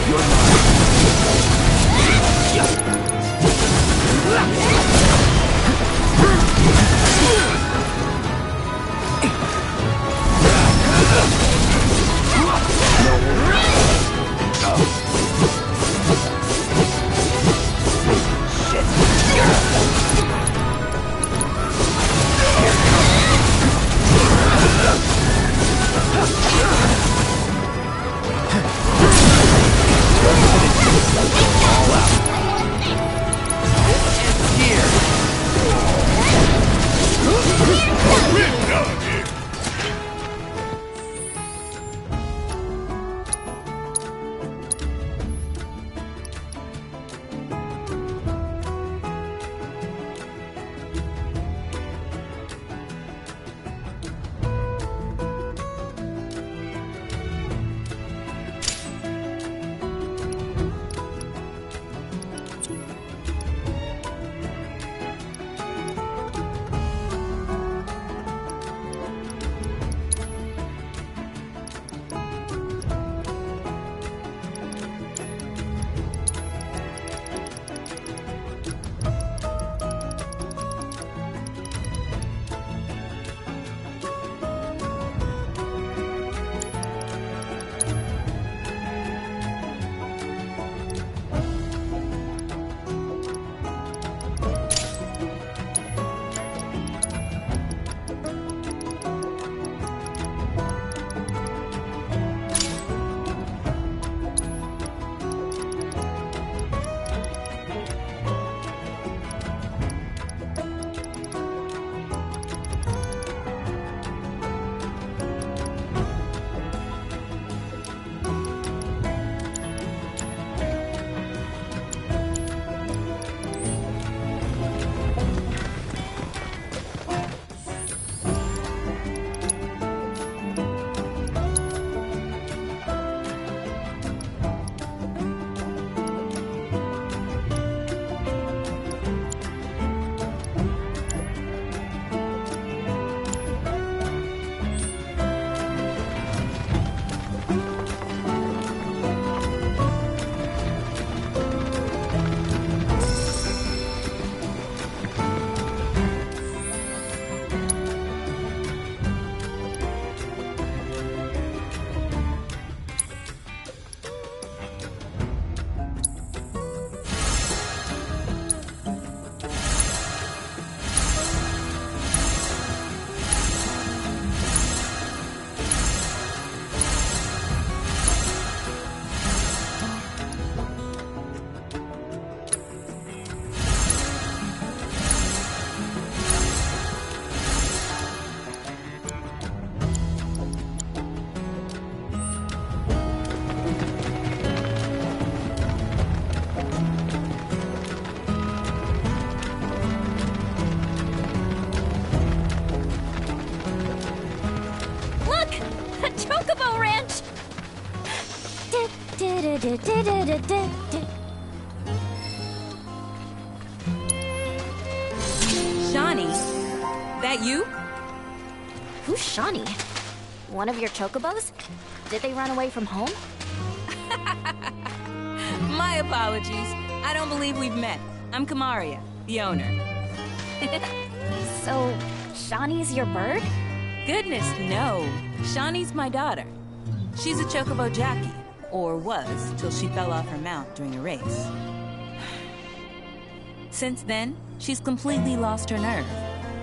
You're mine. Shawnee, that you? Who's Shawnee? One of your chocobos? Did they run away from home? My apologies. I don't believe we've met. I'm Kamaria, the owner. So, Shawnee's your bird? Goodness, no. Shawnee's my daughter. She's a chocobo jockey, or was, till she fell off her mount during a race. Since then, she's completely lost her nerve.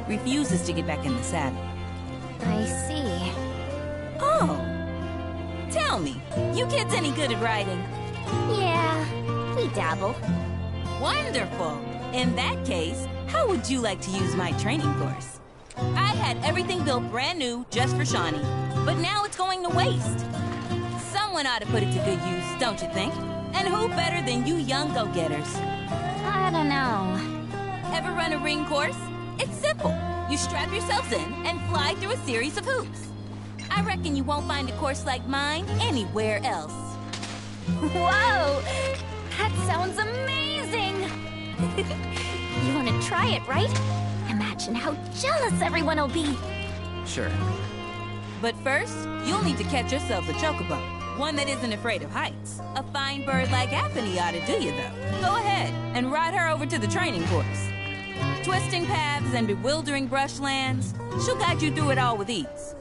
Refuses to get back in the saddle. I see. Oh! Tell me, you kids any good at riding? Yeah, we dabble. Wonderful! In that case, how would you like to use my training course? I had everything built brand new just for Shawnee, but now it's going to waste. Someone ought to put it to good use, don't you think? And who better than you young go-getters? I don't know. Ever run a ring course? It's simple. You strap yourselves in and fly through a series of hoops. I reckon you won't find a course like mine anywhere else. Whoa! That sounds amazing! You want to try it, right? Imagine how jealous everyone will be. Sure. But first, you'll need to catch yourselves a chocobo. One that isn't afraid of heights. A fine bird like Apony ought to do you, though. Go ahead and ride her over to the training course. Twisting paths and bewildering brushlands, she'll guide you through it all with ease.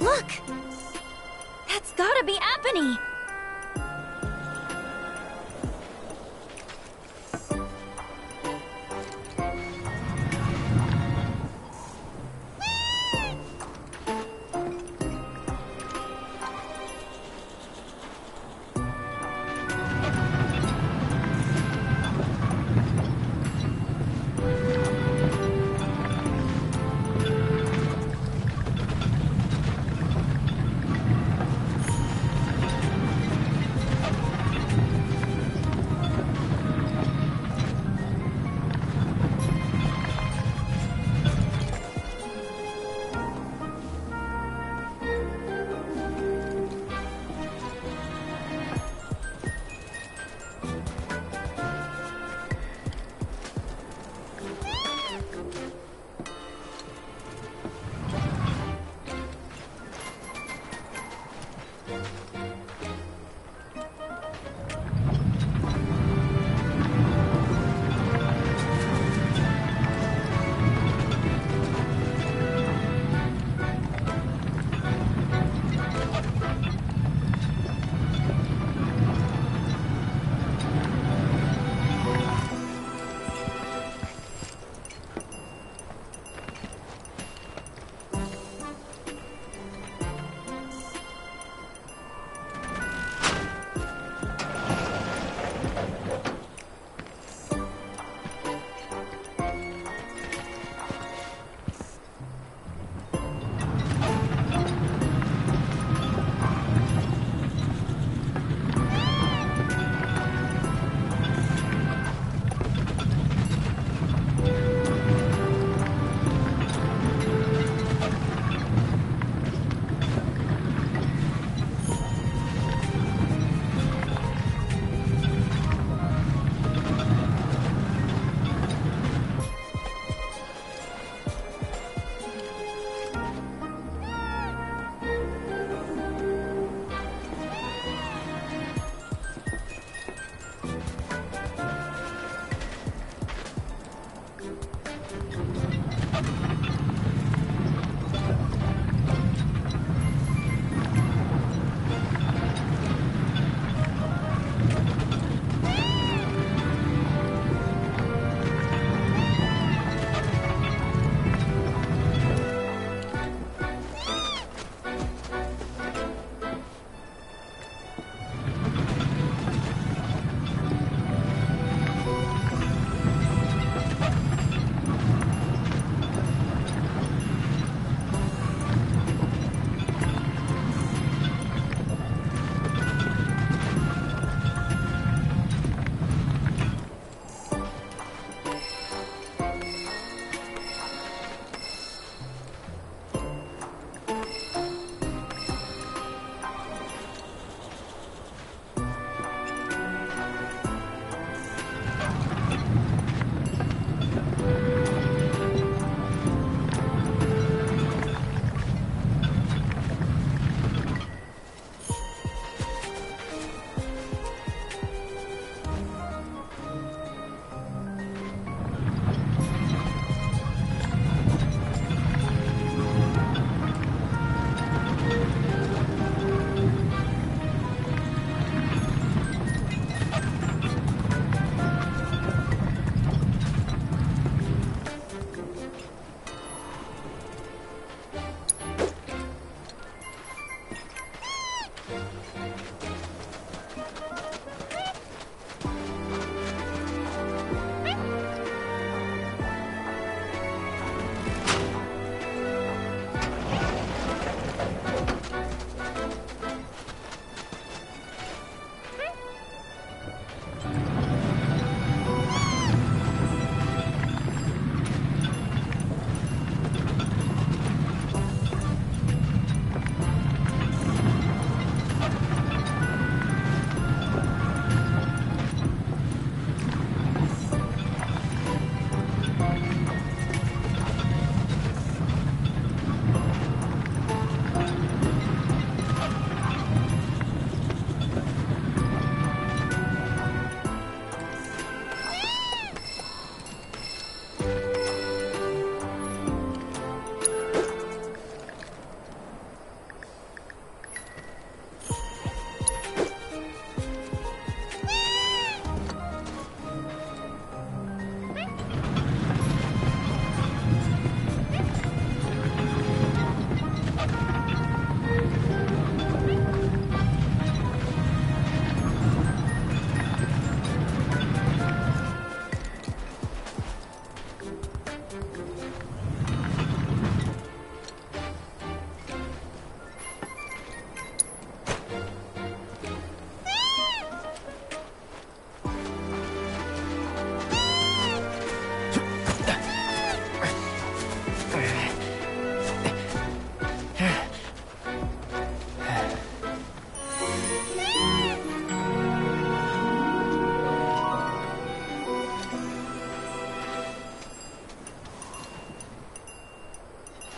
Look! That's gotta be Apony!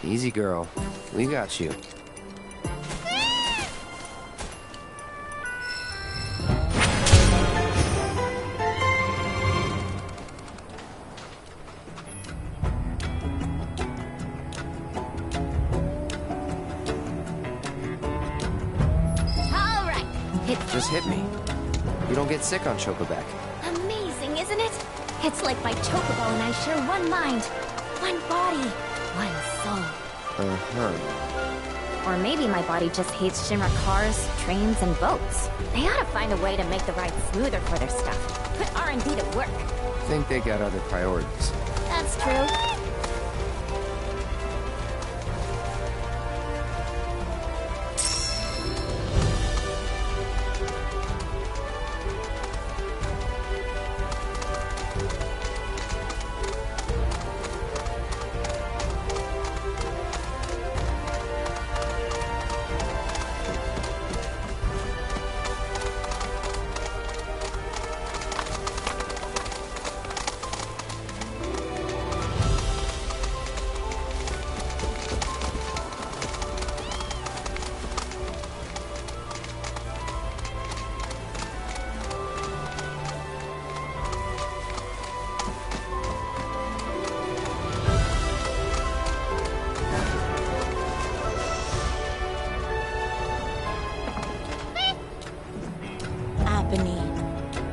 Easy, girl. We got you. All right. Just hit me. You don't get sick on Chocoback. Amazing, isn't it? It's like my chocobo and I share one mind, one body, one soul. Uh-huh. Or maybe my body just hates Shinra cars, trains, and boats. They ought to find a way to make the ride smoother for their stuff. Put R&D to work. Think they got other priorities. That's true.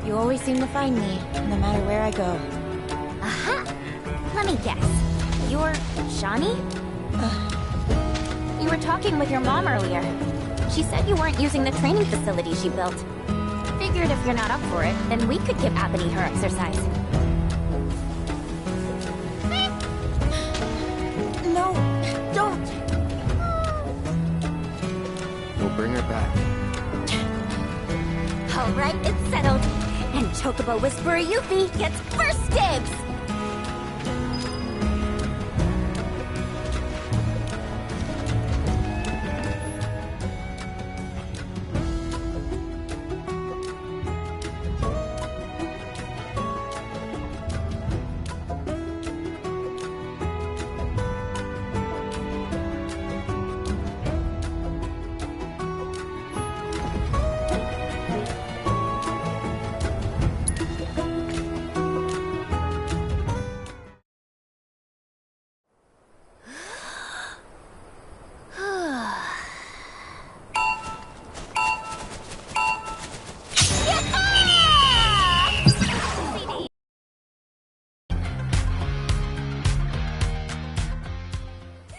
You always seem to find me, no matter where I go. Aha! Let me guess. You're Shawnee? You were talking with your mom earlier. She said you weren't using the training facility she built. Figured if you're not up for it, then we could give Apony her exercise. No, don't! We'll bring her back. Alright, it's settled. And Chocobo Whisperer Yuffie gets first dibs!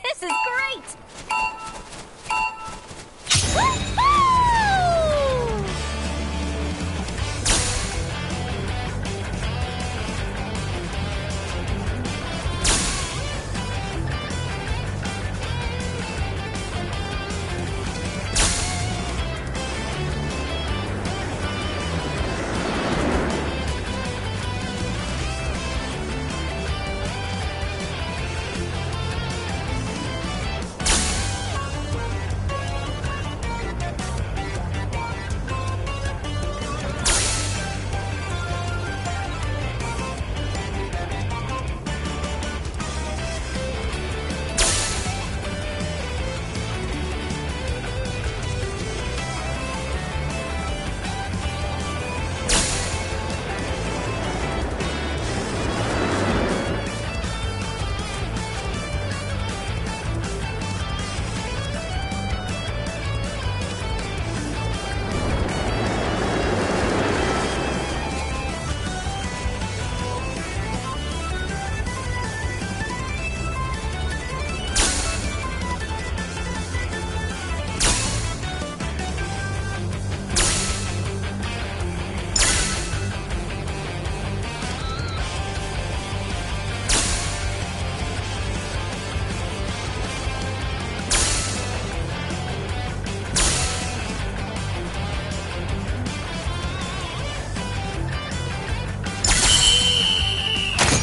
This is great! Woo-hoo!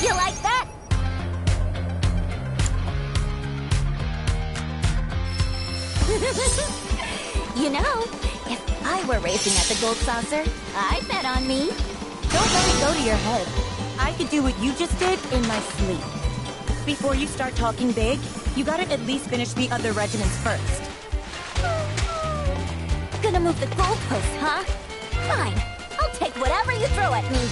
You like that? You know, if I were racing at the Gold Saucer, I'd bet on me. Don't let it go to your head. I could do what you just did in my sleep. Before you start talking big, You gotta at least finish the other regiments first. Gonna move the goalpost, huh? Fine. I'll take whatever you throw at me.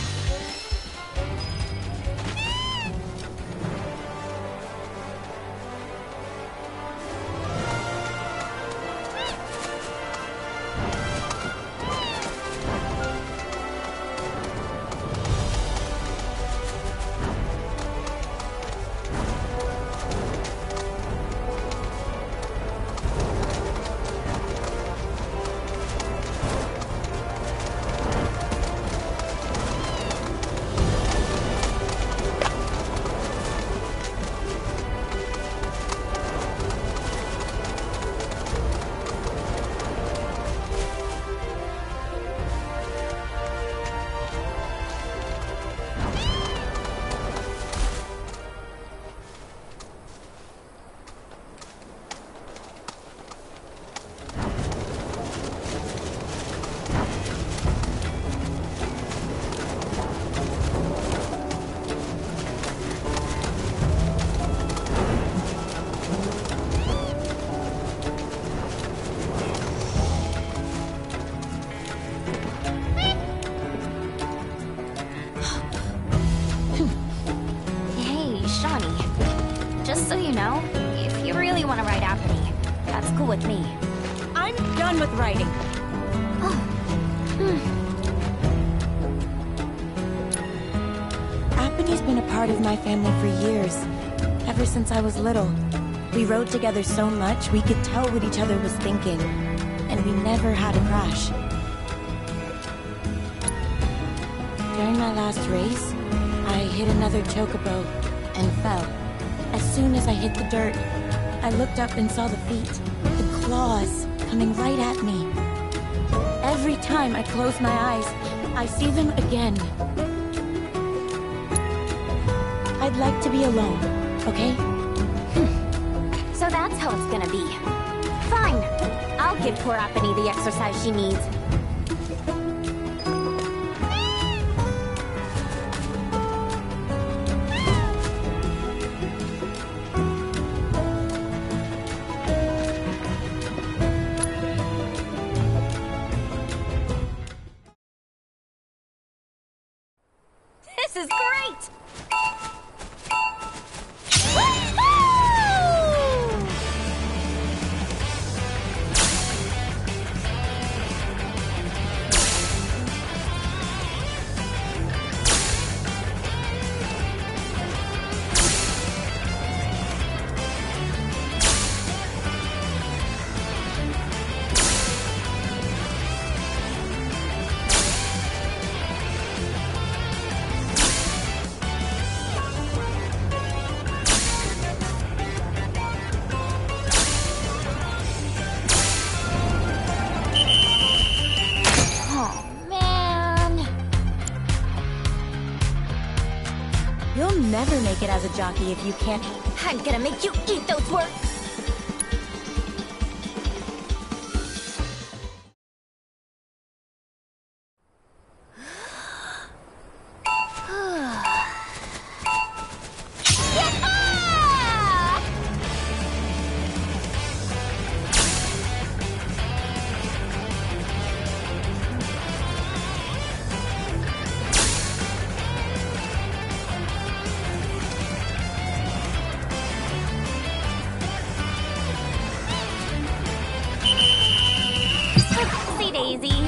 Just so you know, if you really want to ride Apathy, that's cool with me. I'm done with writing. Apathy's been a part of my family for years. Ever since I was little. We rode together so much, we could tell what each other was thinking. And we never had a crash. During my last race, I hit another chocobo and fell. As soon as I hit the dirt, I looked up and saw the feet, the claws, coming right at me. Every time I close my eyes, I see them again. I'd like to be alone, okay? So that's how it's gonna be. Fine. I'll give poor Apathy the exercise she needs. This is great! You'll never make it as a jockey if you can't. I'm gonna make you eat those words! Daisy.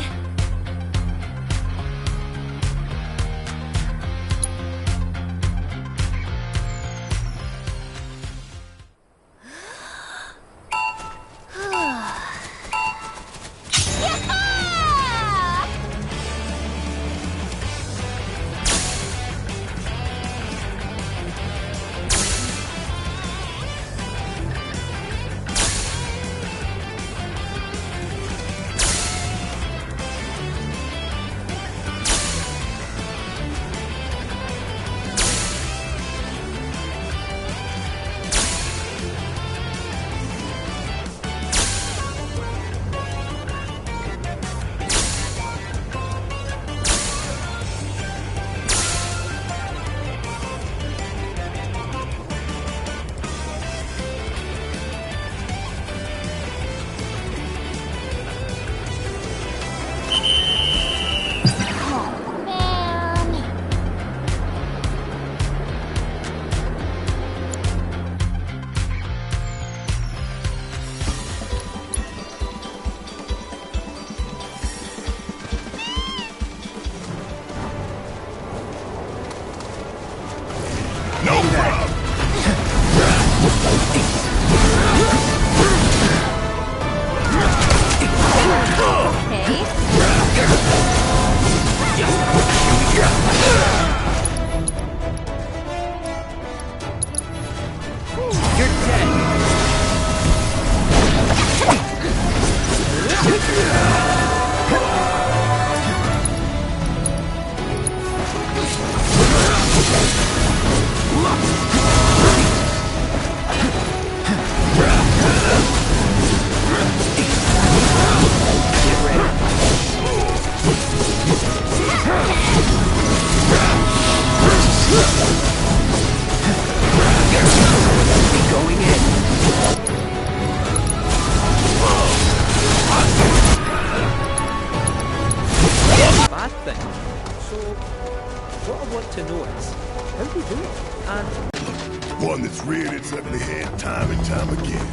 reared its ugly head time and time again.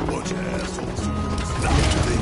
Bunch of assholes who won't stop till they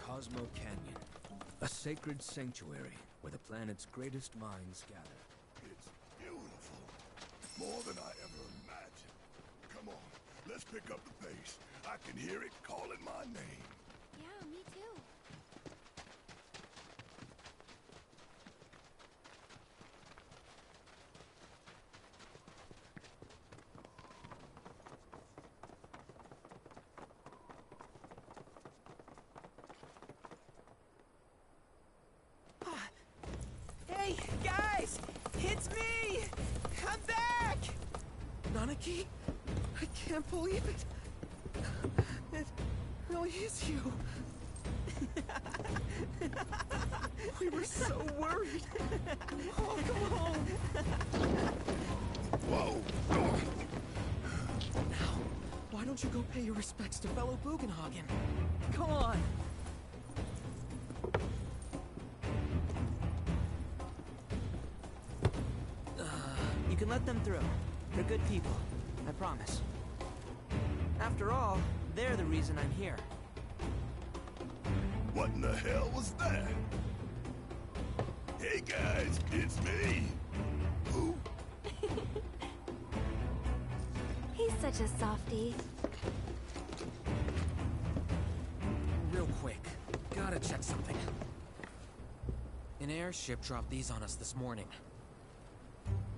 Cosmo Canyon, a sacred sanctuary where the planet's greatest minds gather. It's beautiful. More than I ever imagined. Come on, let's pick up the pace. I can hear it calling my name. Yeah, me too. Hey, guys! It's me! I'm back! Nanaki? I can't believe it! It really is you! We were so worried! Oh, come home! Whoa! Now, why don't you go pay your respects to fellow Bugenhagen? Come on! You can let them through. They're good people. I promise. After all, they're the reason I'm here. What in the hell was that? Hey guys, it's me. Who? He's such a softie. Real quick, gotta check something. An airship dropped these on us this morning.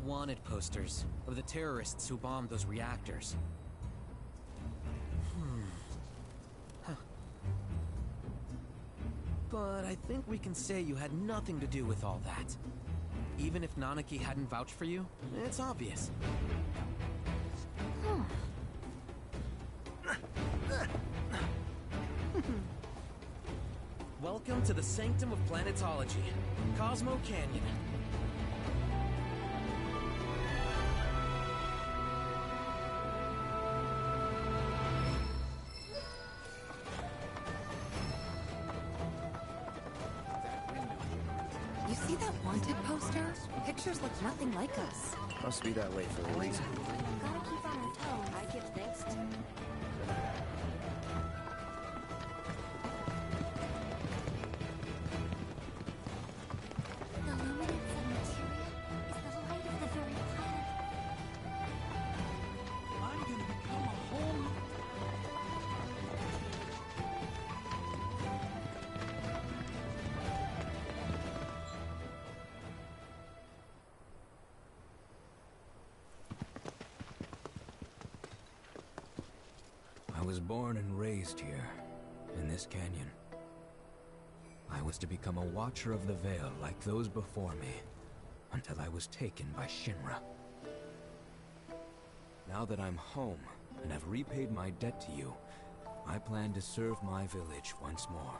wanted posters of the terrorists who bombed those reactors. But I think we can say you had nothing to do with all that. Even if Nanaki hadn't vouched for you, it's obvious. Welcome to the Sanctum of Planetology, Cosmo Canyon. You see that wanted poster? Pictures look nothing like us. Must be that way for a reason. Gotta keep on our toes. I give thanks to... The luminance of materia is the light of the very planet. I'm gonna become a whole... I was born and raised here, in this canyon. I was to become a watcher of the Veil like those before me, until I was taken by Shinra. Now that I'm home, and have repaid my debt to you, I plan to serve my village once more.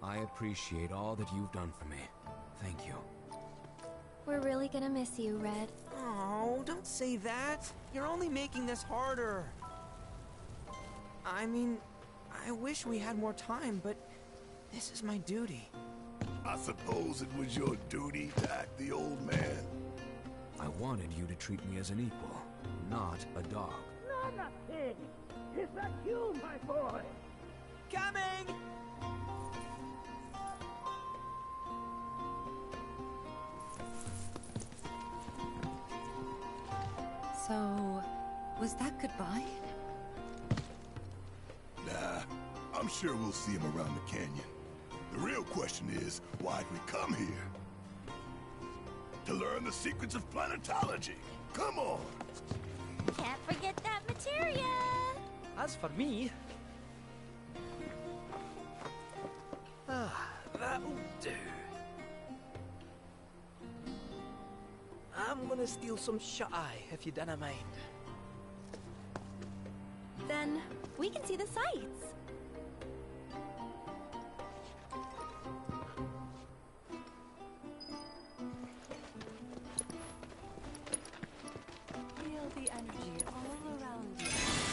I appreciate all that you've done for me. Thank you. We're really gonna miss you, Red. Oh, don't say that. You're only making this harder. I mean, I wish we had more time, but this is my duty. I suppose it was your duty to act the old man. I wanted you to treat me as an equal, not a dog. Nothing! Is that you, my boy? Coming! So, was that goodbye? Nah, I'm sure we'll see him around the canyon. The real question is, why'd we come here? To learn the secrets of planetology. Come on! Can't forget that materia! As for me... that'll do. I'm gonna steal some shut-eye, if you don't mind. Then we can see the sights. Feel the energy all around you.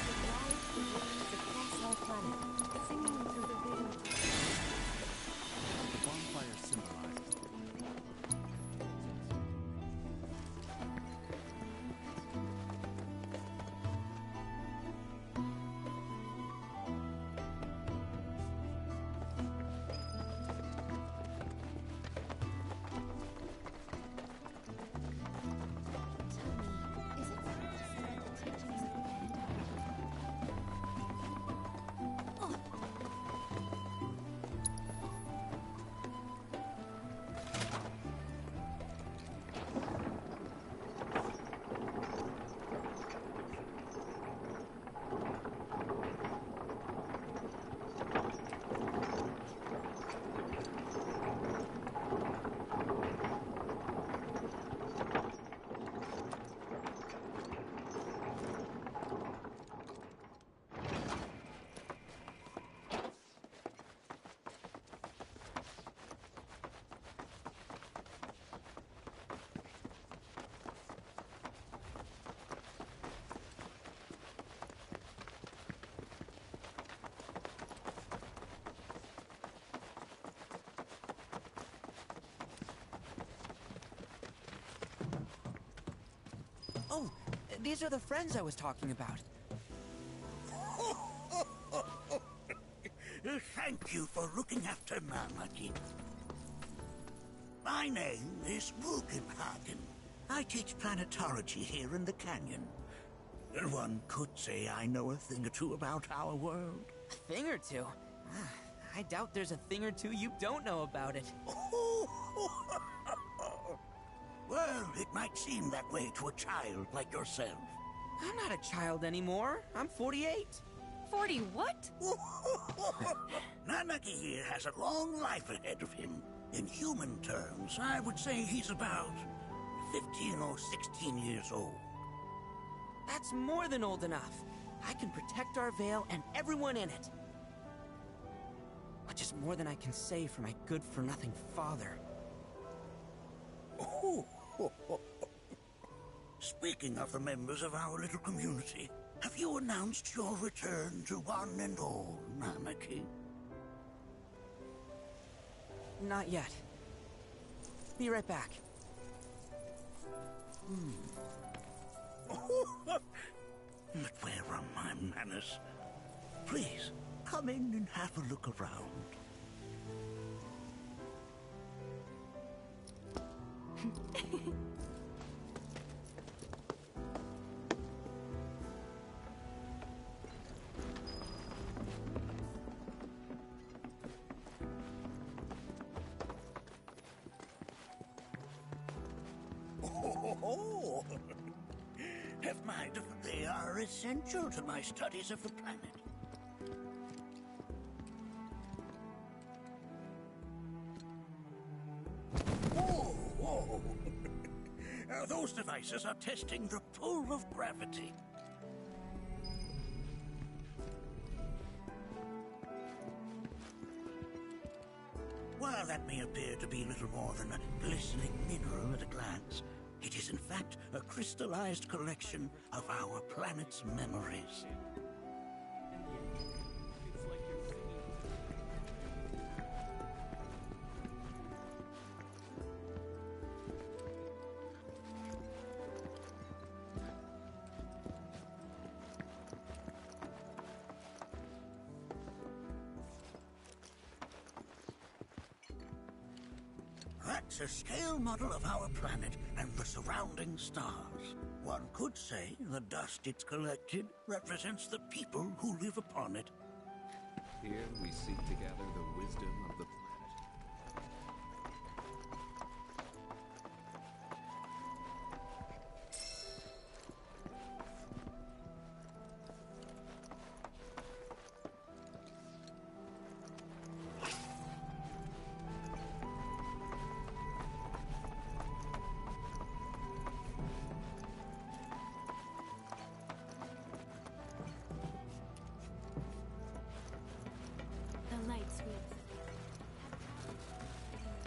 The light waves across our planet, singing through the veil. The bonfire symbolizes... Oh, these are the friends I was talking about. Thank you for looking after Nanaki. My name is Wugenhagen. I teach planetology here in the canyon. One could say I know a thing or two about our world. A thing or two? I doubt there's a thing or two you don't know about it. Well, it might seem that way to a child like yourself. I'm not a child anymore. I'm 48. 40 what? Nanaki here has a long life ahead of him. In human terms, I would say he's about 15 or 16 years old. That's more than old enough. I can protect our Vale and everyone in it. Which is more than I can say for my good-for-nothing father. Speaking of the members of our little community, have you announced your return to one and all, Nanaki? Not yet. Be right back. But where are my manners? Please, come in and have a look around. Oh, have mind, they are essential to my studies of the planet. Whoa. Those devices are testing the pull of gravity. While that may appear to be little more than a glistening mineral at a glance, it is in fact a crystallized collection of our planet's memories. That's a scale model of our planet and the surrounding stars. One could say the dust it's collected represents the people who live upon it. Here we seek to gather the wisdom of the planet. The light sweeps.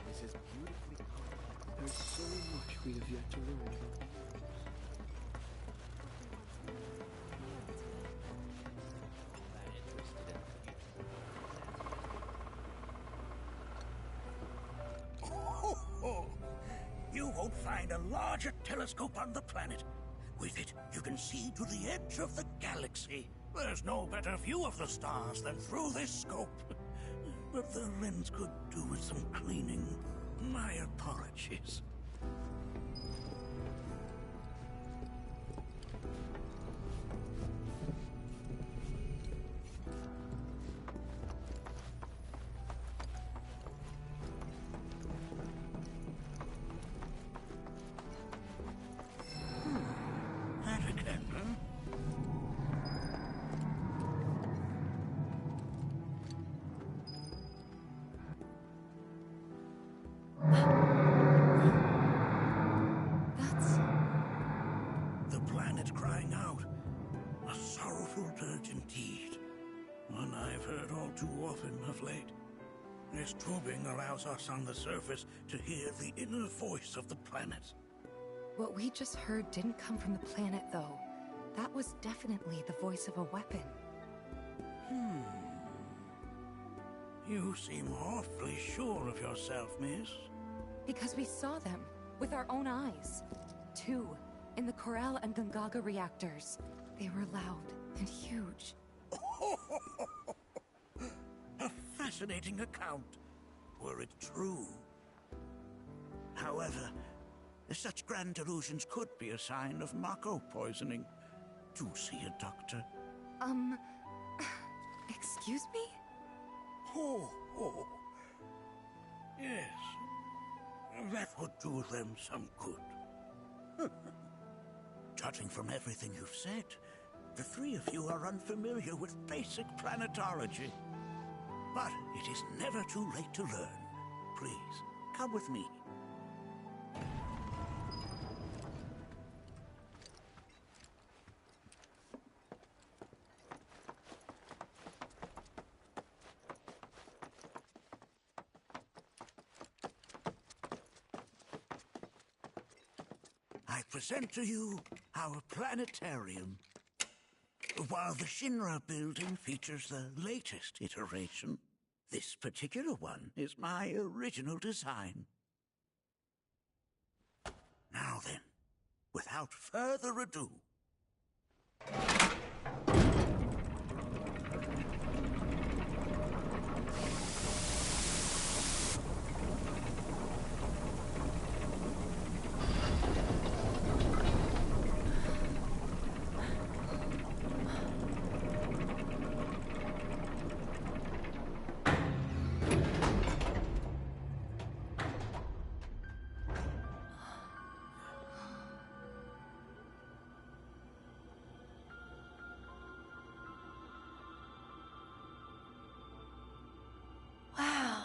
This is beautifully carved. There's so much we have yet to learn. You won't find a larger telescope on the planet. With it, you can see to the edge of the galaxy. There's no better view of the stars than through this scope. But the lens could do with some cleaning. My apologies. That again, huh? That's... The planet crying out. A sorrowful dirge indeed. One I've heard all too often of late. This tubing allows us on the surface to hear the inner voice of the planet. What we just heard didn't come from the planet, though. That was definitely the voice of a weapon. You seem awfully sure of yourself, miss. Because we saw them with our own eyes. Two, in the Corel and Gungaga reactors. They were loud and huge. A fascinating account, were it true. However, such grand delusions could be a sign of Mako poisoning. Do see a doctor. Excuse me? Oh. Yes. That would do them some good. Judging from everything you've said, the three of you are unfamiliar with basic planetology. But it is never too late to learn. Please, come with me. I present to you our planetarium. While the Shinra building features the latest iteration, this particular one is my original design. Now then, without further ado... Wow.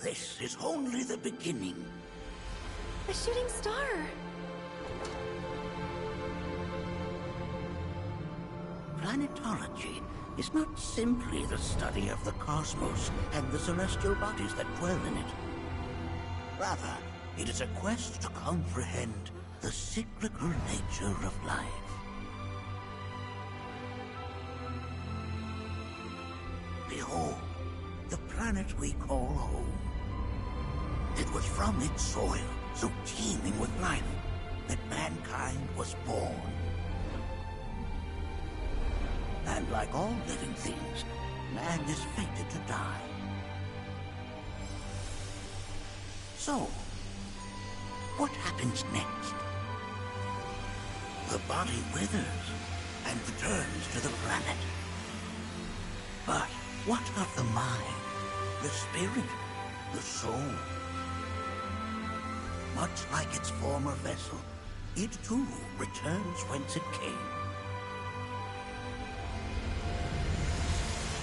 This is only the beginning. A shooting star. Planetology is not simply the study of the cosmos and the celestial bodies that dwell in it. Rather, it is a quest to comprehend the cyclical nature of life. Behold, the planet we call home. It was from its soil, so teeming with life, that mankind was born. And like all living things, man is fated to die. So, what happens next? The body withers and returns to the planet. But what of the mind, the spirit, the soul? Much like its former vessel, it too returns whence it came.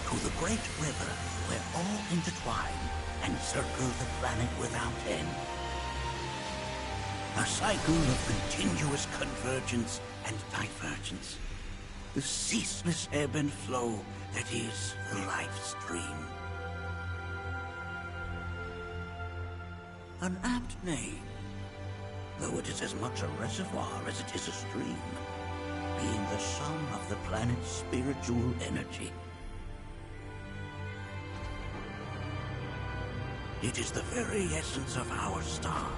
To the great river where all intertwine and circle the planet without end. A cycle of continuous convergence and divergence. The ceaseless ebb and flow that is the life stream. An apt name, though it is as much a reservoir as it is a stream, being the sum of the planet's spiritual energy. It is the very essence of our star,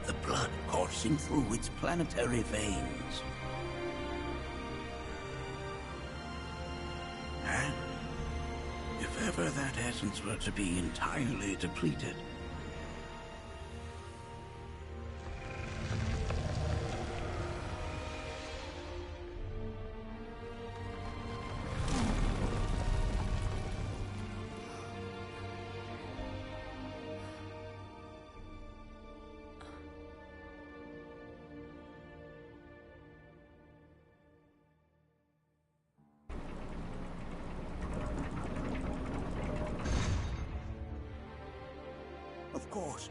the blood coursing through its planetary veins. And if ever that essence were to be entirely depleted, of course,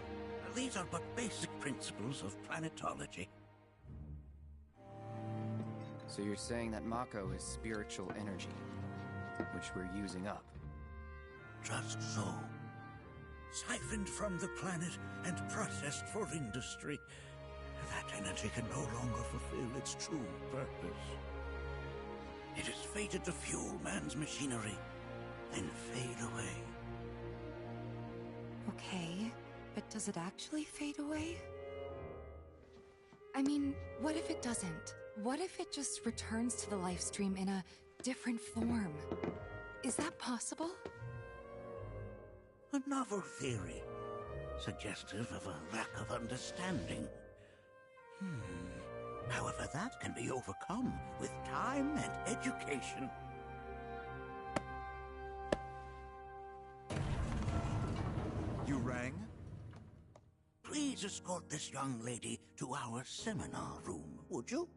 these are but basic principles of planetology. So you're saying that Mako is spiritual energy, which we're using up? Just so. Siphoned from the planet and processed for industry, that energy can no longer fulfill its true purpose. It is fated to fuel man's machinery, then fade away. Okay, but does it actually fade away? I mean, what if it doesn't? What if it just returns to the life stream in a different form? Is that possible? A novel theory, suggestive of a lack of understanding. However, that can be overcome with time and education. please escort this young lady to our seminar room, would you?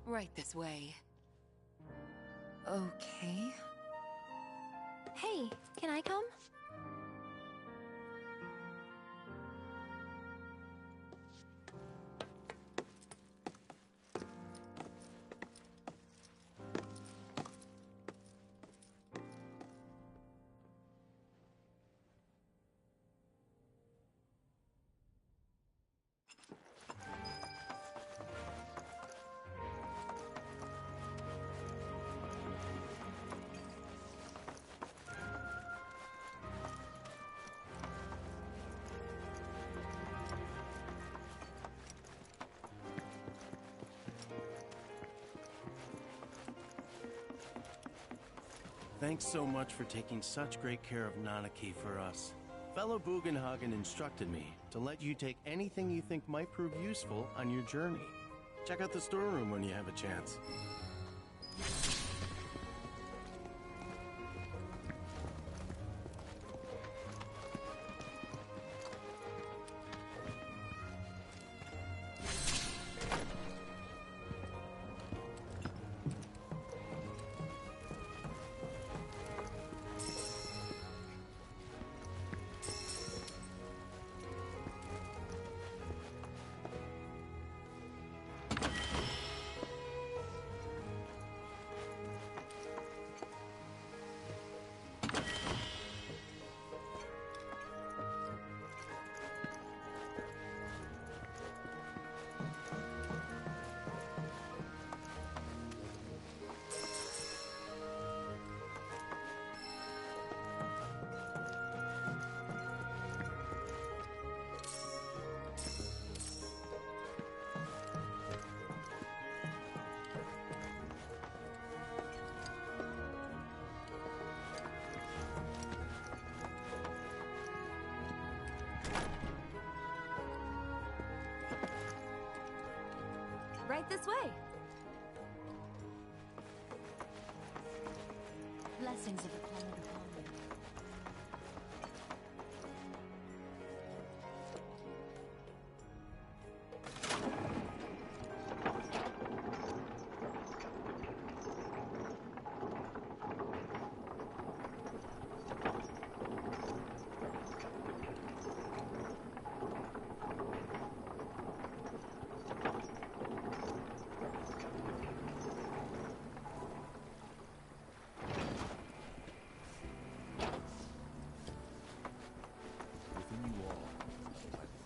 Right this way. Okay. Hey, can I come? Thanks so much for taking such great care of Nanaki for us. Fellow Bugenhagen instructed me to let you take anything you think might prove useful on your journey. Check out the storeroom when you have a chance. Right this way. Blessings of the planet upon you.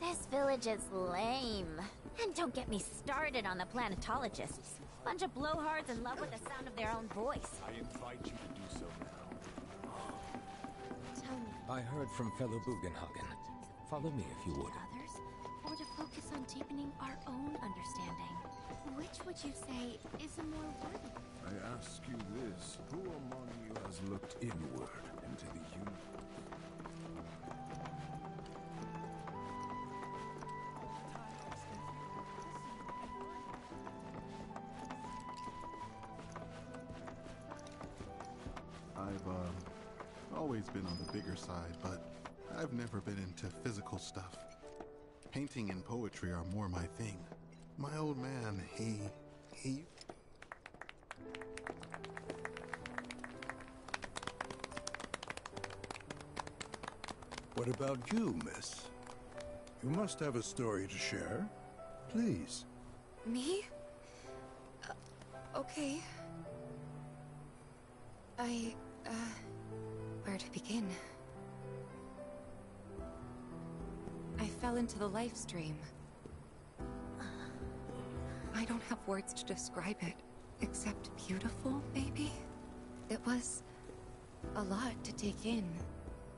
This village is lame. And don't get me started on the planetologists. Bunch of blowhards in love with the sound of their own voice. I invite you to do so now. Tell me, I heard from fellow Bugenhagen. Follow me if you would. others, or to focus on deepening our own understanding? Which would you say is a more worthy? I ask you this, who among you has looked inward into the universe? I've always been on the bigger side, but I've never been into physical stuff. Painting and poetry are more my thing. My old man, he... What about you, miss? You must have a story to share. Please. Me? Okay. Where to begin? I fell into the life stream. I don't have words to describe it, except beautiful, maybe? It was a lot to take in.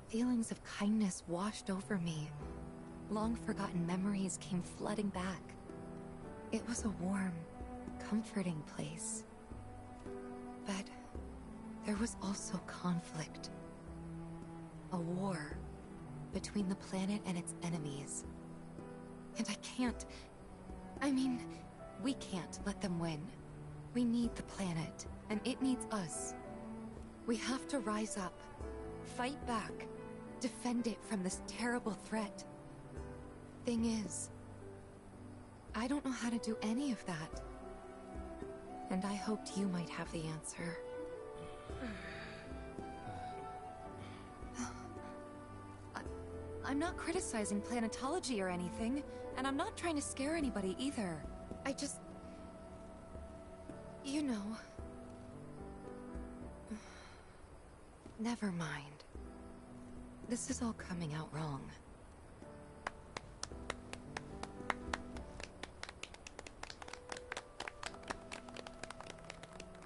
Feelings of kindness washed over me. Long-forgotten memories came flooding back. It was a warm, comforting place. But there was also conflict. A war between the planet and its enemies. And we can't let them win. We need the planet, and it needs us. We have to rise up, fight back, defend it from this terrible threat. Thing is, I don't know how to do any of that. And I hoped you might have the answer. I'm not criticizing planetology or anything, and I'm not trying to scare anybody either. I just... You know... Never mind. This is all coming out wrong.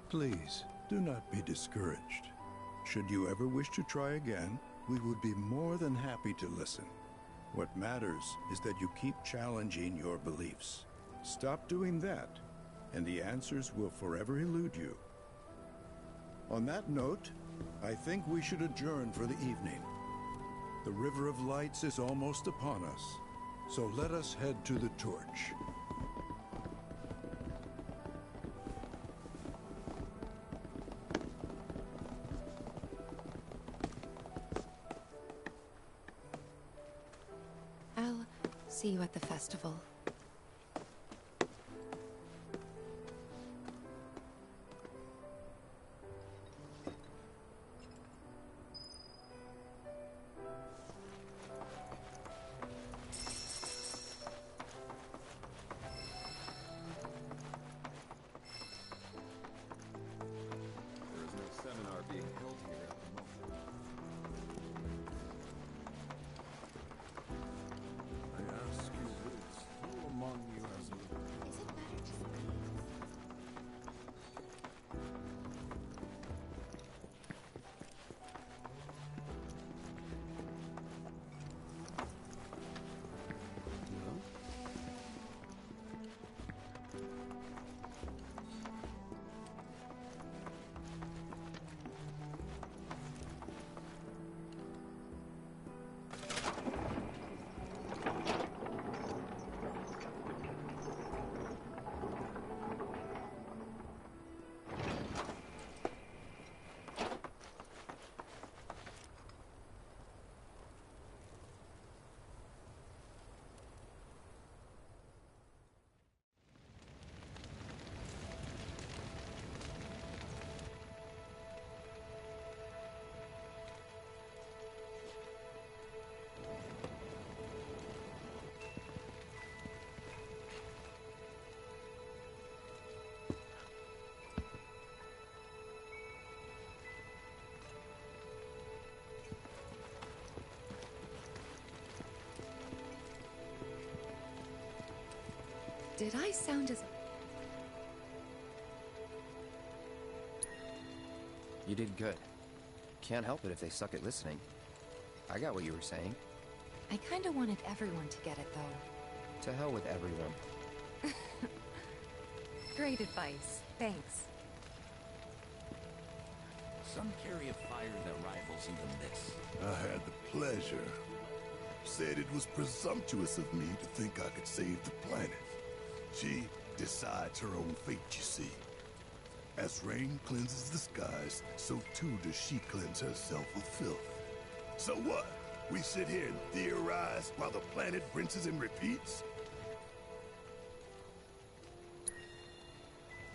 Please, do not be discouraged. Should you ever wish to try again, we would be more than happy to listen. What matters is that you keep challenging your beliefs. Stop doing that, and the answers will forever elude you. On that note, I think we should adjourn for the evening. The River of Lights is almost upon us, so let us head to the torch. I'll see you at the festival. There is no seminar being held here at the moment. I ask you this, who among you has a... Is it better to sleep? Did I sound as... You did good. Can't help it if they suck at listening. I got what you were saying. I kinda wanted everyone to get it, though. To hell with everyone. Great advice. Thanks. Some carry a fire that rivals even this. I had the pleasure. Said it was presumptuous of me to think I could save the planet. She decides her own fate, you see. As rain cleanses the skies, so too does she cleanse herself of filth. So what? We sit here and theorize while the planet rinses and repeats?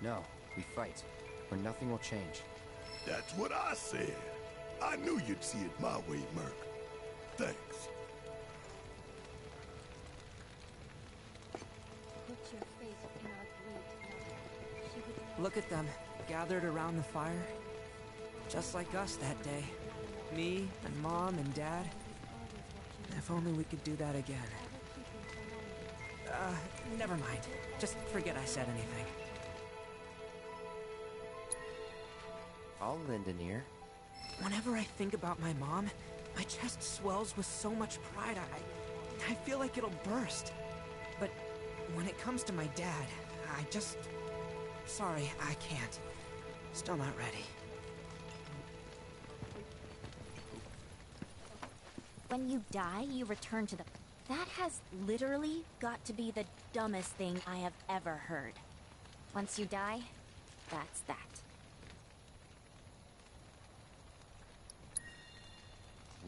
No, we fight, or nothing will change. That's what I said. I knew you'd see it my way, Merc. Thanks. Put your faith in our great mother. She would Look at them, gathered around the fire. Just like us that day. Me, and Mom, and Dad. If only we could do that again. Never mind. Just forget I said anything. I'll lend an ear. Whenever I think about my mom, my chest swells with so much pride, I feel like it'll burst. But when it comes to my dad, I just... Sorry, I can't. Still not ready. When you die, you return to the... That has literally got to be the dumbest thing I have ever heard. Once you die, that's that.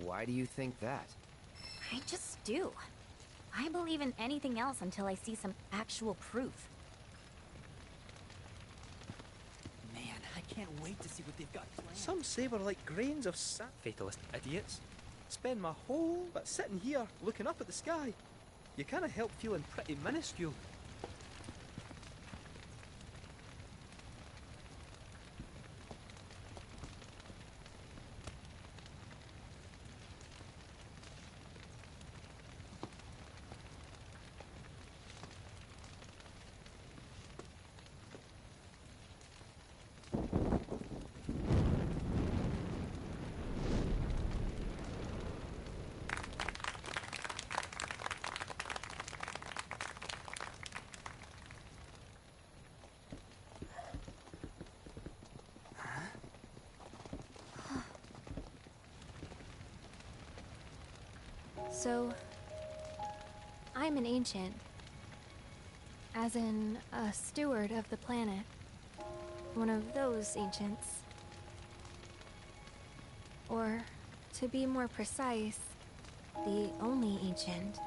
Why do you think that? I just do. I believe in anything else until I see some actual proof. Man, I can't wait to see what they've got planned. Some say we're like grains of sand. Fatalist idiots. Spend my whole but sitting here looking up at the sky. You can't help feeling pretty minuscule. So, I'm an ancient. As in, a steward of the planet. One of those ancients. Or, to be more precise, the only ancient.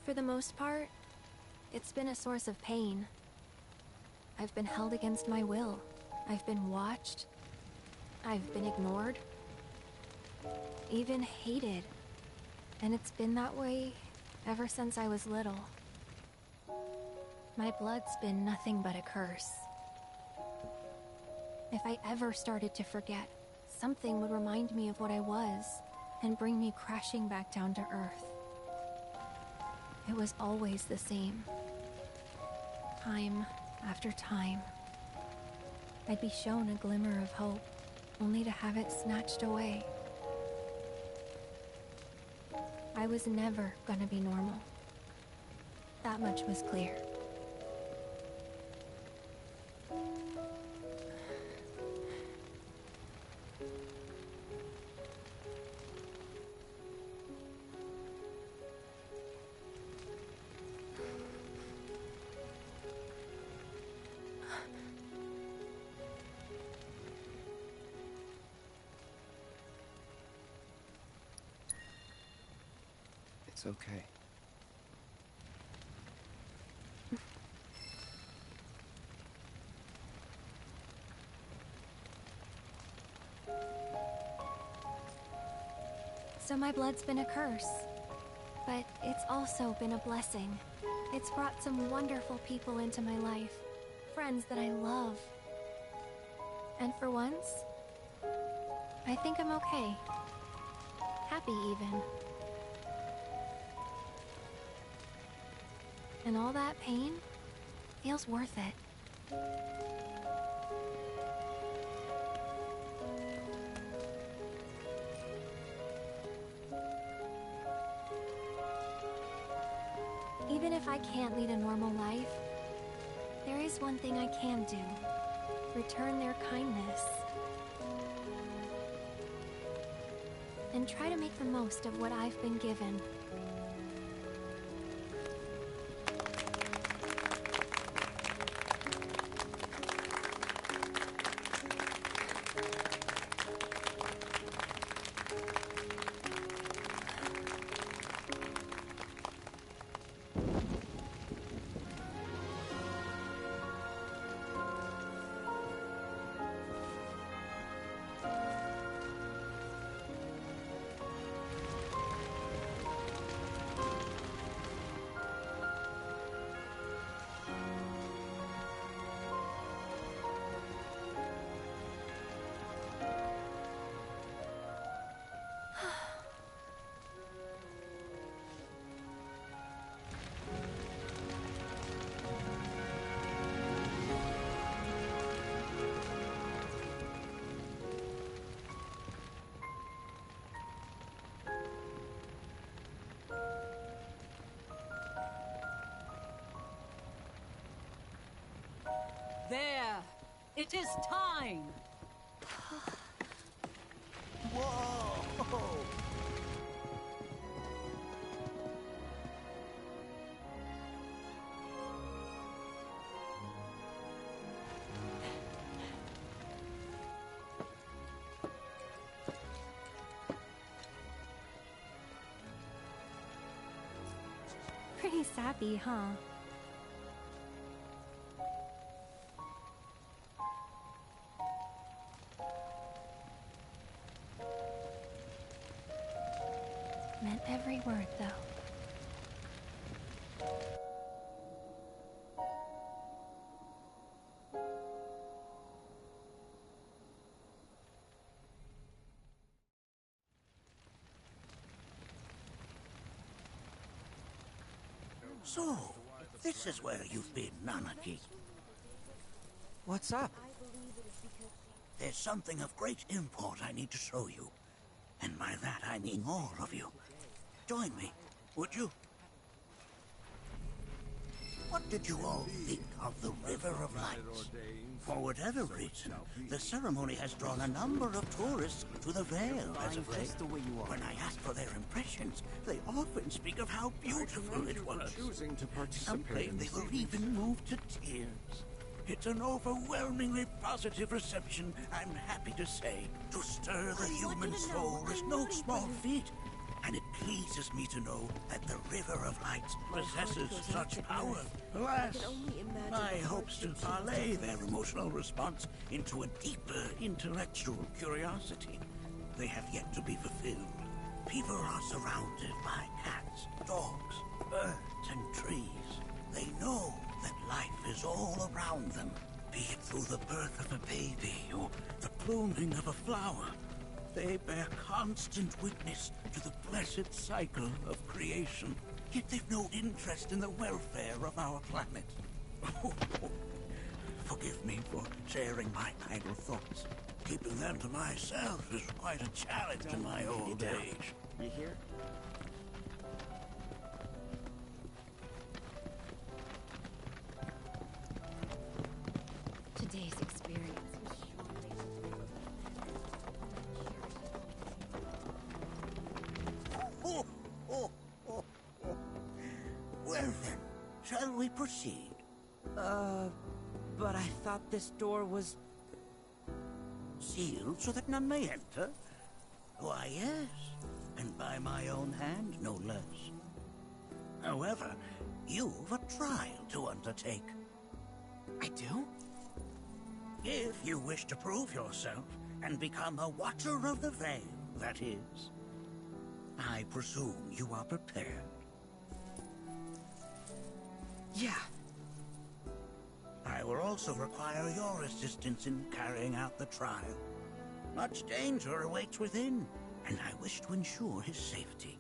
For the most part, it's been a source of pain. I've been held against my will. I've been watched. I've been ignored. Even hated. And it's been that way ever since I was little. My blood's been nothing but a curse. If I ever started to forget, something would remind me of what I was and bring me crashing back down to earth. It was always the same. Time after time. I'd be shown a glimmer of hope, only to have it snatched away. I was never gonna be normal. That much was clear. It's okay. So my blood's been a curse. But it's also been a blessing. It's brought some wonderful people into my life. Friends that I love. And for once, I think I'm okay. Happy even. And all that pain feels worth it. Even if I can't lead a normal life, there is one thing I can do. Return their kindness. And try to make the most of what I've been given. There! It is time! Whoa! Pretty sappy, huh? Meant every word, though. So, this is where you've been, Nanaki. What's up? There's something of great import I need to show you. And by that I mean all of you. Join me, would you? What did you all think of the River of Lights? For whatever reason, the ceremony has drawn a number of tourists to the Vale as of late. When I ask for their impressions, they often speak of how beautiful it was. Some claim they were even moved to tears. It's an overwhelmingly positive reception, I'm happy to say. To stir the human soul is no small feat, and it pleases me to know that the River of Lights possesses such power. Alas, my hopes to parlay their emotional response into a deeper intellectual curiosity, they have yet to be fulfilled. People are surrounded by cats, dogs, birds, and trees. They know that life is all around them, be it through the birth of a baby or the blooming of a flower. They bear constant witness to the blessed cycle of creation, yet they've no interest in the welfare of our planet. Forgive me for sharing my idle thoughts. Keeping them to myself is quite a challenge in my old age. You hear? Today's experience was Well then, shall we proceed? But I thought this door was... Sealed so that none may enter? Why, yes. And by my own hand, no less. However, you've a trial to undertake. I do? If you wish to prove yourself and become a Watcher of the Veil, that is. I presume you are prepared. Yeah. I will also require your assistance in carrying out the trial. Much danger awaits within, and I wish to ensure his safety.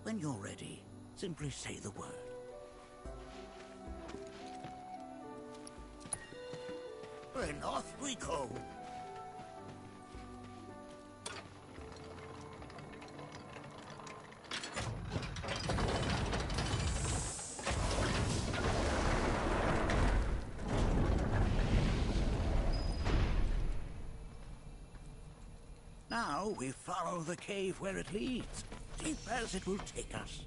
When you're ready, simply say the word. Then off we go. Now we follow the cave where it leads, deep as it will take us.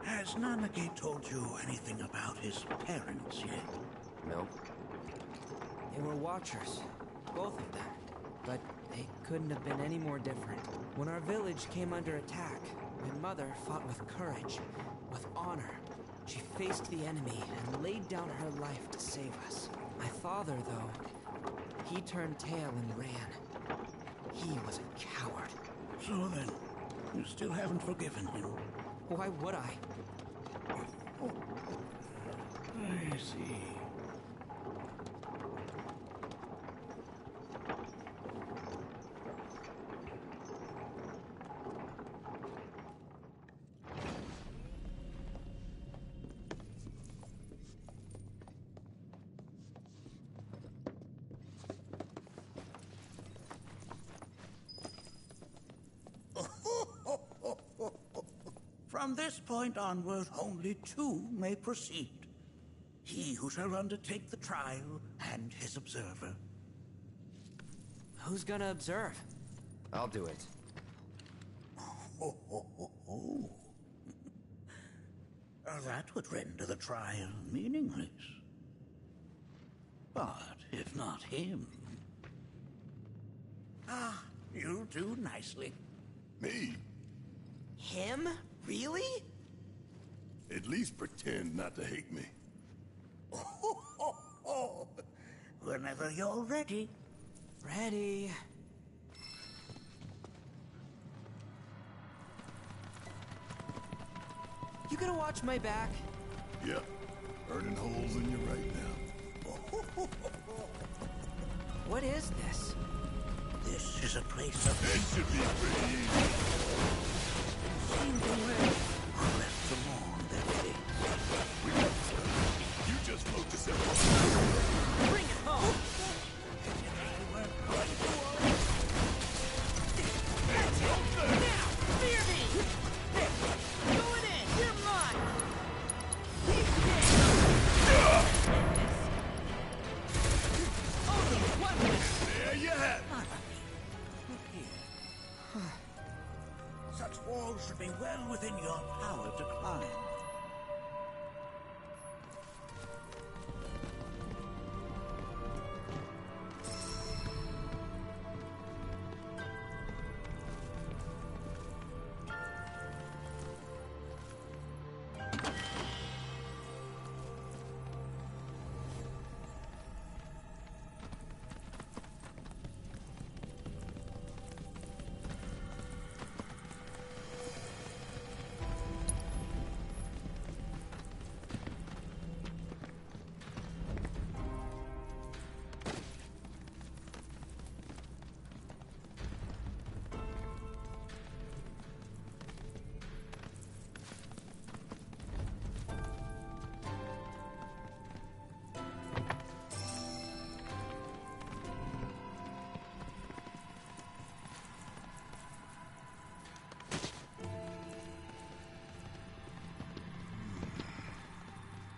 Has Nanaki told you anything about his parents yet? No. They were Watchers, both of them. But they couldn't have been any more different. When our village came under attack, my mother fought with courage, with honor. She faced the enemy and laid down her life to save us. My father, though, he turned tail and ran. He was a coward. So then, you still haven't forgiven him? Why would I? I see. From this point onward, only two may proceed. He who shall undertake the trial and his observer. Who's gonna observe? I'll do it. Oh. That would render the trial meaningless. But if not him... Ah, you'll do nicely. Me? Him? Really? At least pretend not to hate me. Whenever you're ready. Ready. You gonna watch my back? Yep. Burning holes in you right now. What is this? This is a place of... It should be pretty easy. Seem to well who left them on their face. You just float yourself. Bring it home! Now! Fear me! Going in! You're mine! Only one minute! There you have it. Such walls should be well within your power to climb.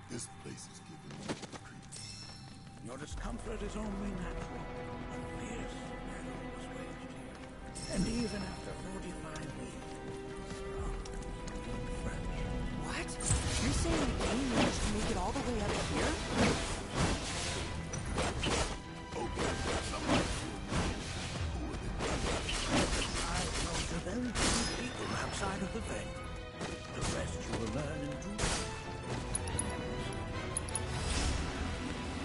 This place is giving me the creeps. Your discomfort is only natural. A fierce battle was waged here. And even after 45 weeks, fresh. What? You're saying the game managed to make it all the way up here? Okay, somebody I know the very few people outside of the veil. The rest you will learn in due time.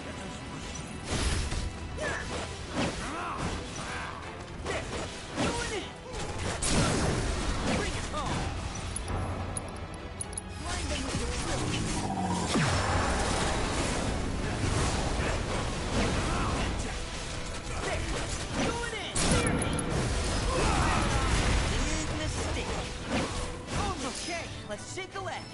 Let us proceed. Going in! Bring it home! Blind them with your Going in! Clear me! Big mistake. Okay, let's shake a leg.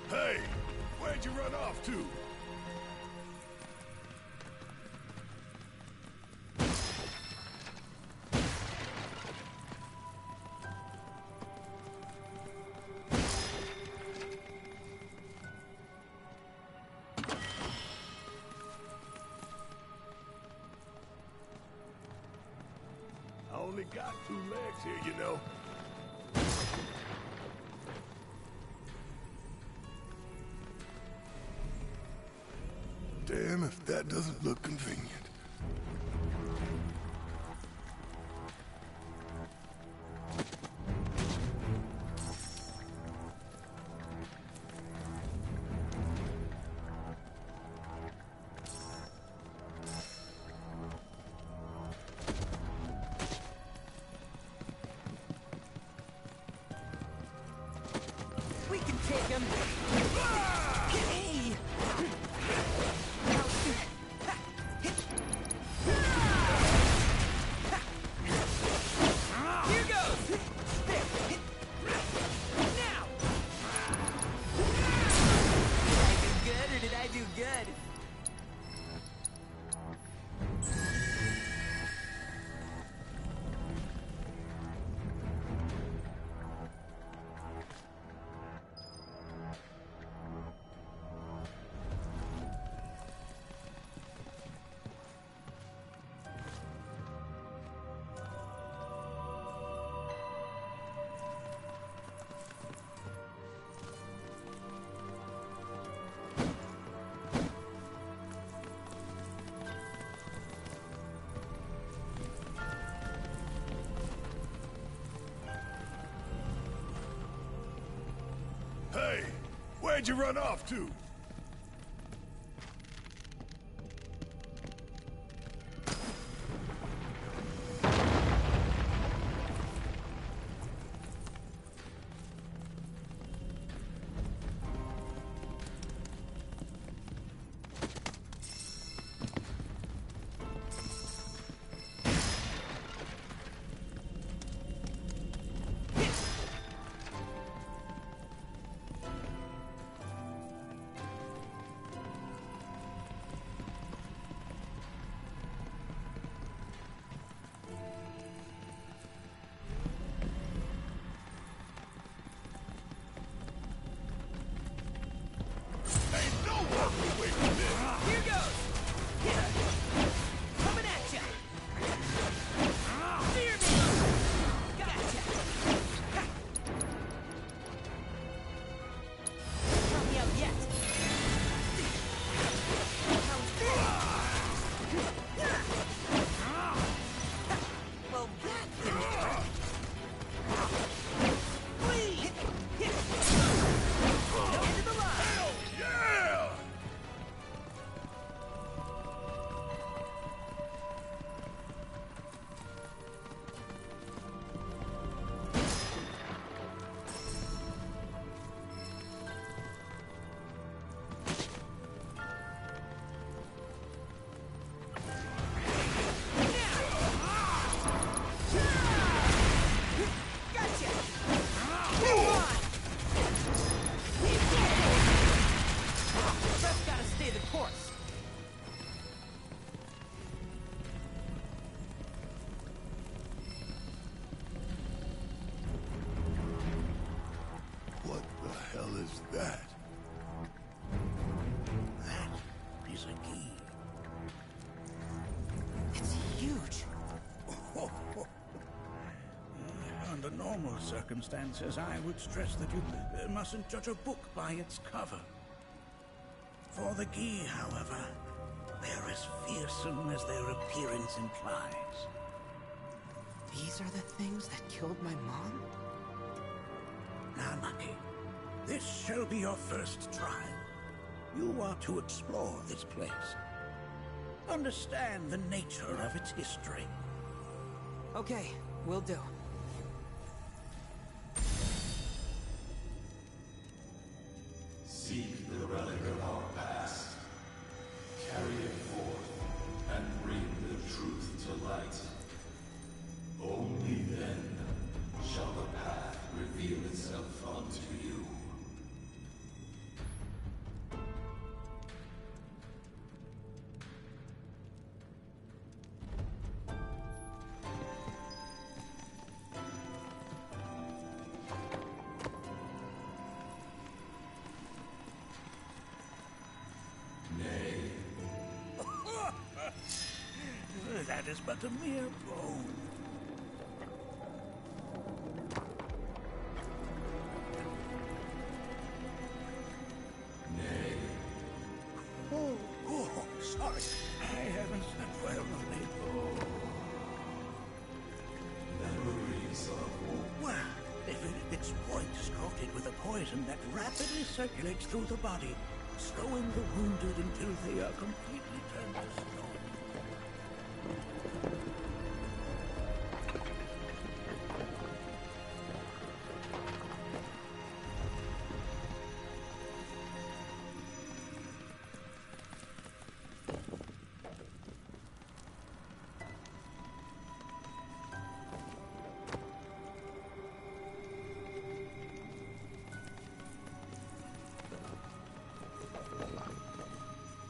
Hey, where'd you run off to? only got 2 legs here, you know. Damn if that doesn't look convenient. We can take him. Hey! Here goes! There! Now! Did I do good or did I do good? Hey, where'd you run off to? Here goes! Coming at ya! Fear me! Gotcha! Help me out yet! Well, that didn't work. Flee! End of the line! Yeah! Gotcha! Come on! Just gotta stay the course. What the hell is that? That is a key. It's huge. Under normal circumstances, I would stress that you mustn't judge a book by its cover. For the key, however, they're as fearsome as their appearance implies. These are the things that killed my mom? Now, Nucky, this shall be your first trial. You are to explore this place. Understand the nature of its history. Okay, will do. Seek the relic of our past. Carry it forth and bring the truth to light. Only then shall the path reveal itself unto you. That is but a mere bone. poison that rapidly circulates through the body, slowing the wounded until they are completely turned to stone.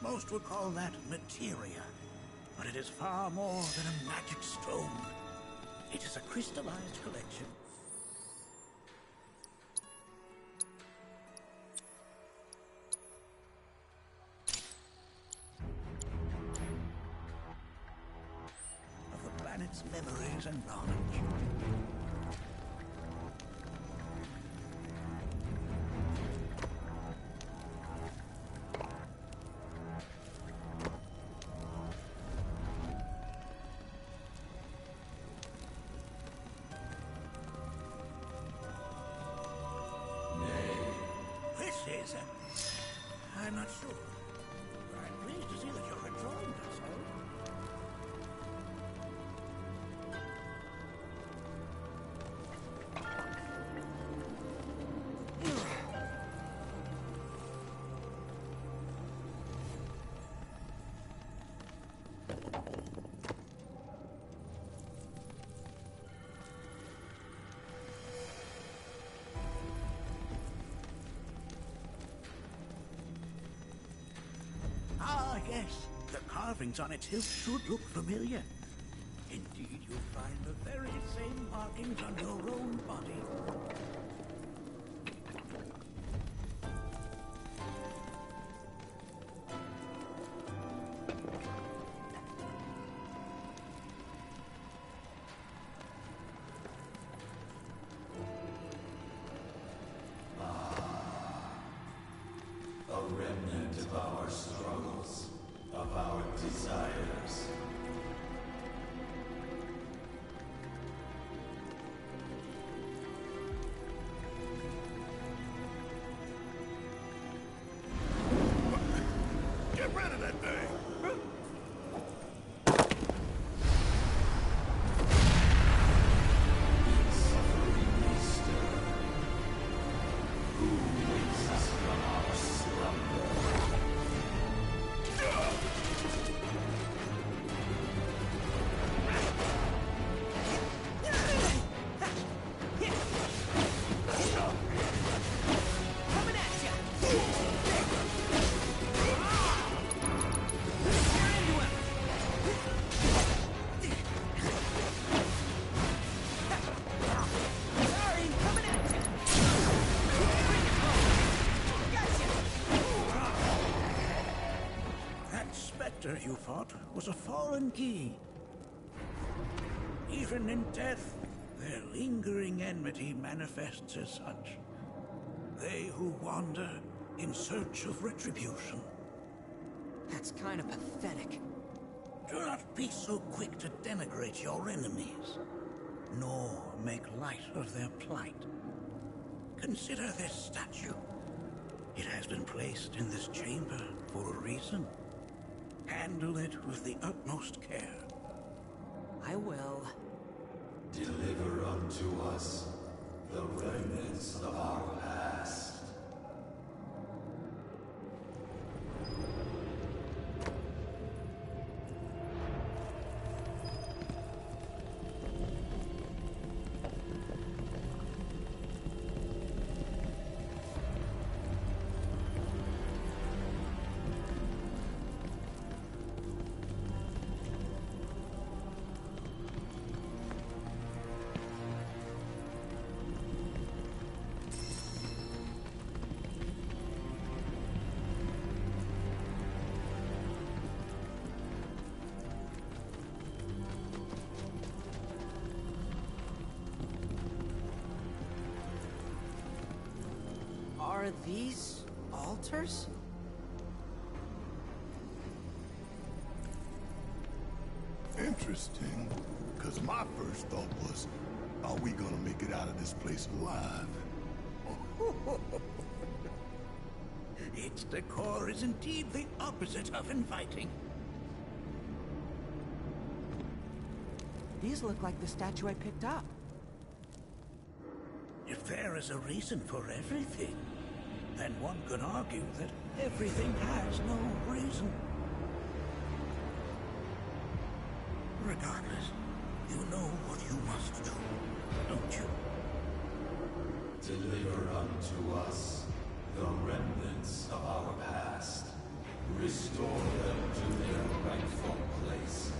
Most would call that materia, but it is far more than a magic stone. It is a crystallized collection of the planet's memories and knowledge. I'm not sure. I'm pleased to see that you're enjoying yourself. Yes, the carvings on its hilt should look familiar. Indeed, you'll find the very same markings on your own body. A remnant of our struggles, of our desires. Get rid of that thing! You fought was a fallen key. Even in death, their lingering enmity manifests as such. They who wander in search of retribution. That's kind of pathetic. Do not be so quick to denigrate your enemies, nor make light of their plight. Consider this statue. It has been placed in this chamber for a reason. Handle it with the utmost care. I will. Deliver unto us the remnants of our past. Are these altars? Interesting, because my first thought was, are we gonna make it out of this place alive? Its decor is indeed the opposite of inviting. These look like the statue I picked up. If there is a reason for everything, then one could argue that everything has no reason. Regardless, you know what you must do, don't you? Deliver unto us the remnants of our past. Restore them to their rightful place.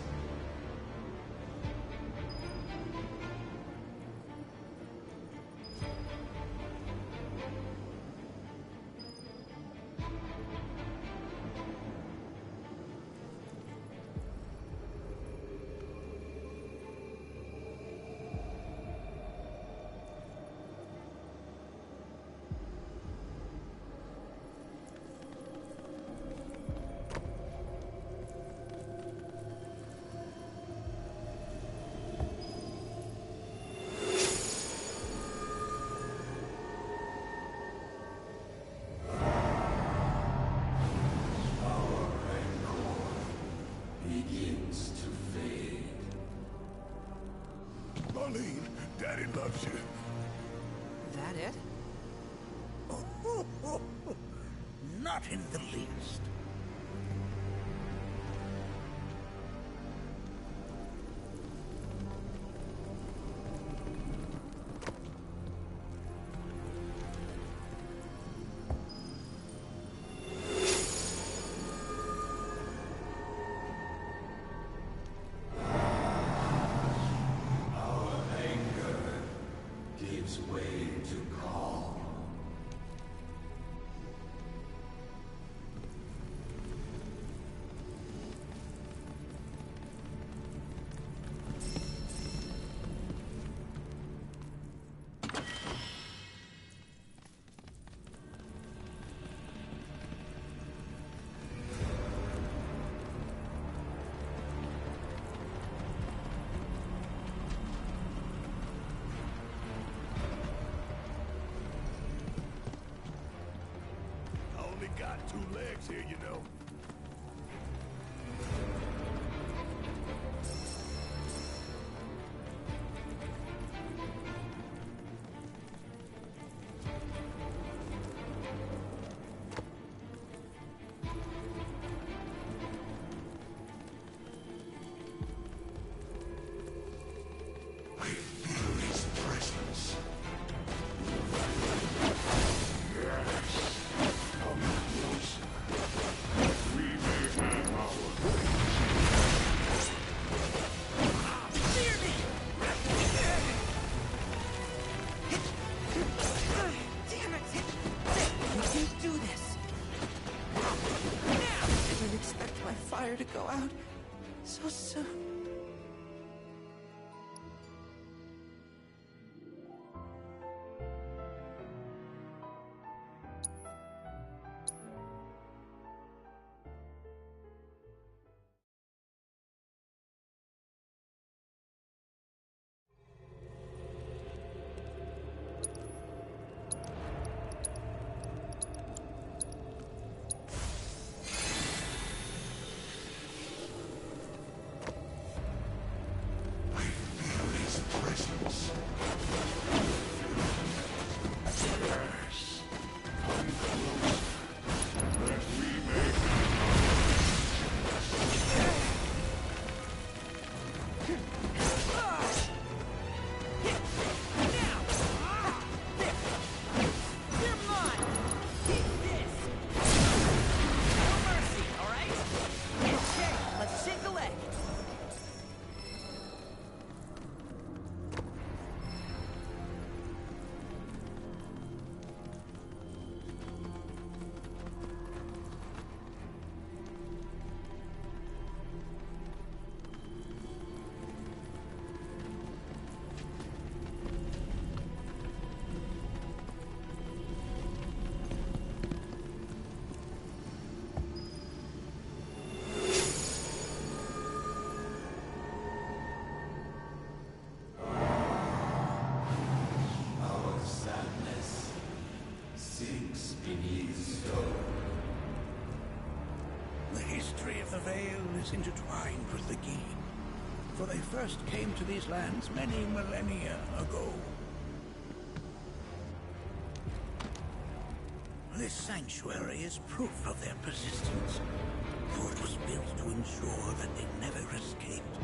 Daddy loves you. That it? Not in the least. Got 2 legs here, you know. beneath stone. The history of the Vale is intertwined with the Gi, for they first came to these lands many millennia ago. This sanctuary is proof of their persistence, for it was built to ensure that they never escaped.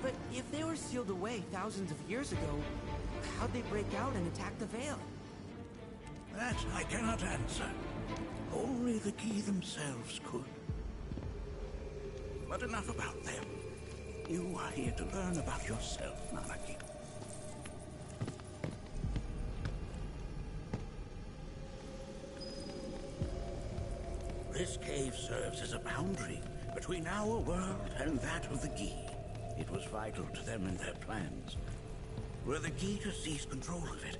But if they were sealed away thousands of years ago, how'd they break out and attack the Vale? That I cannot answer. Only the Gi themselves could. But enough about them. You are here to learn about yourself, Nanaki. This cave serves as a boundary between our world and that of the Gi. It was vital to them in their plans. Were the Gi to seize control of it,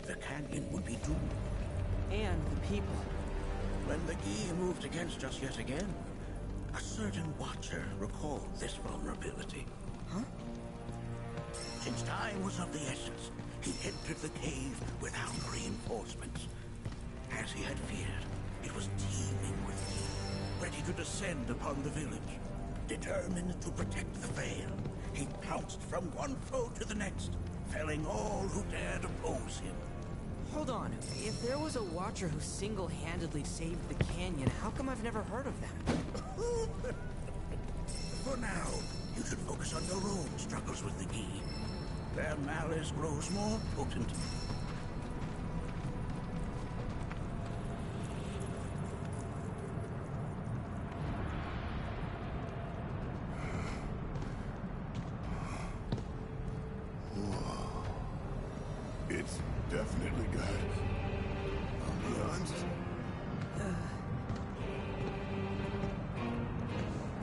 the canyon would be doomed. And the people. When the Gi moved against us yet again, a certain Watcher recalled this vulnerability. Huh? Since time was of the essence, he entered the cave without reinforcements. As he had feared, it was teeming with Gi, ready to descend upon the village. Determined to protect the Vale, he pounced from one foe to the next, felling all who dared oppose him. Hold on. If there was a Watcher who single-handedly saved the canyon, how come I've never heard of them? For now, you should focus on your own struggles with the Gi. Their malice grows more potent. It's definitely good. I'll be honest.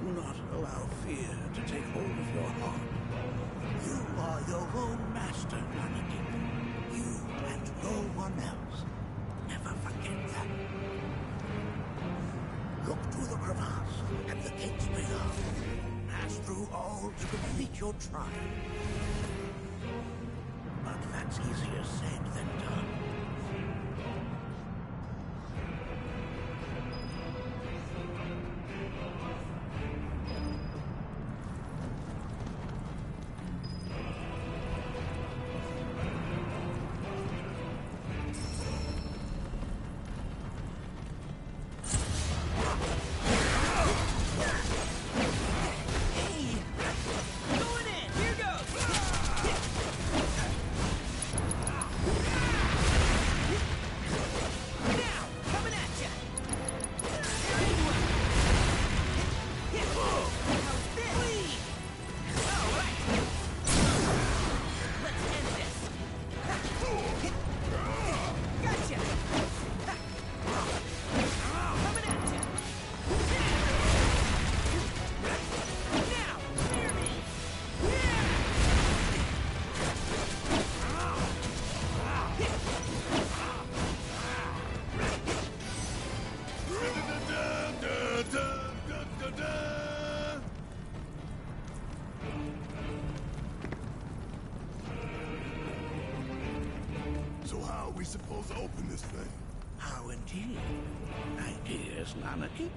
Do not allow fear to take hold of your heart. You are your own master, Nanaki. You and no one else. Never forget that. Look to the crevasse and the gates beyond. Pass through all to complete your trial. But that's easier said than done. So how are we supposed to open this thing? How indeed? Ideas, Nanaki?